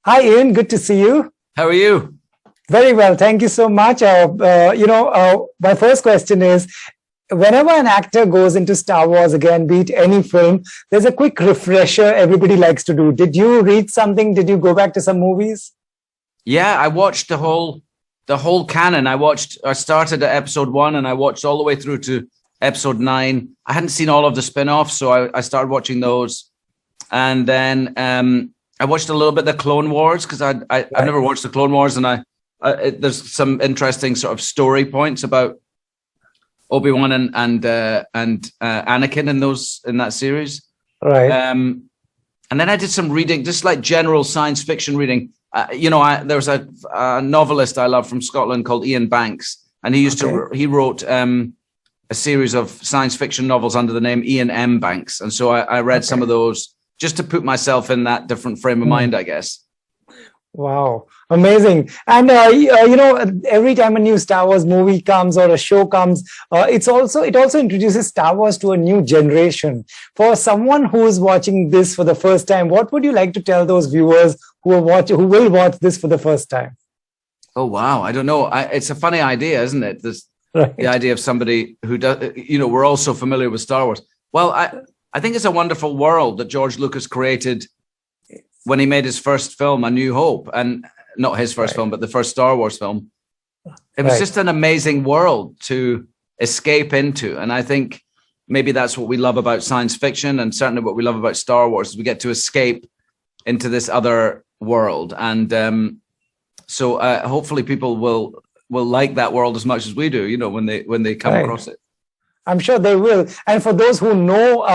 Hi, Ian. Good to see you. How are you? Very well. Thank you so much. My first question is, whenever an actor goes into Star Wars again, be it any film, there's a quick refresher everybody likes to do. Did you read something? Did you go back to some movies? Yeah, I watched the whole canon. I started at episode 1 and I watched all the way through to episode 9. I hadn't seen all of the spin-offs, so I started watching those. And then I watched a little bit of the Clone Wars because I've never watched the Clone Wars, and there's some interesting sort of story points about Obi-Wan and Anakin in that series. Right. And then I did some reading, just like general science fiction reading. There was a novelist I love from Scotland called Ian Banks, and he wrote a series of science fiction novels under the name Ian M. Banks, and so I read some of those just to put myself in that different frame of mind, I guess. Wow, amazing. And every time a new Star Wars movie comes or a show comes, it also introduces Star Wars to a new generation. For someone who is watching this for the first time, what would you like to tell those viewers who will watch this for the first time? Oh wow, I don't know. It's a funny idea, isn't it? Right. The idea of somebody who does, we're all so familiar with Star Wars. Well, I think it's a wonderful world that George Lucas created when he made his first film, A New Hope, and not his first film, but the first Star Wars film. It was just an amazing world to escape into. And I think maybe that's what we love about science fiction, and certainly what we love about Star Wars is we get to escape into this other world. And so hopefully people will like that world as much as we do, when they come across it. I'm sure they will. And for those who know,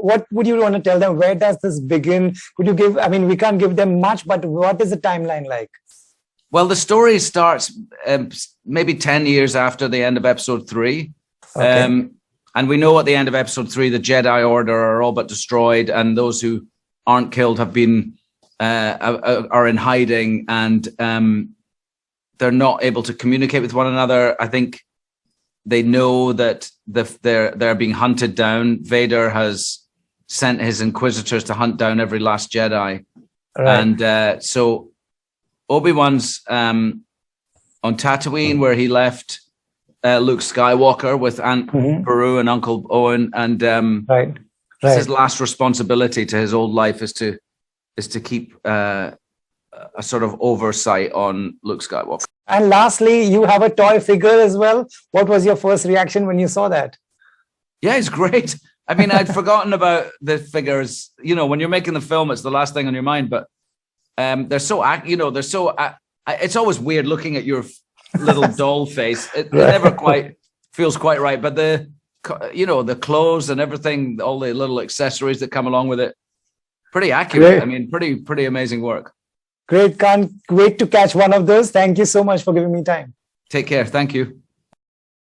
what would you want to tell them? Where does this begin? Could you give, we can't give them much, but what is the timeline like? Well, the story starts maybe 10 years after the end of episode 3. Okay. And we know at the end of episode 3, the Jedi Order are all but destroyed, and those who aren't killed have been, are in hiding, and they're not able to communicate with one another. I think they know that they're being hunted down. Vader has sent his Inquisitors to hunt down every last Jedi. Right. And so Obi-Wan's on Tatooine, where he left Luke Skywalker with Aunt Beru and Uncle Owen. And it's his last responsibility to his old life is to keep a sort of oversight on Luke Skywalker. And lastly, you have a toy figure as well. What was your first reaction when you saw that? Yeah, it's great. I mean, I'd forgotten about the figures. When you're making the film, it's the last thing on your mind. But it's always weird looking at your little doll face. It never quite feels quite right. But the clothes and everything, all the little accessories that come along with it, pretty accurate. Great. I mean, pretty amazing work. Great. Can't wait to catch one of those. Thank you so much for giving me time. Take care. Thank you.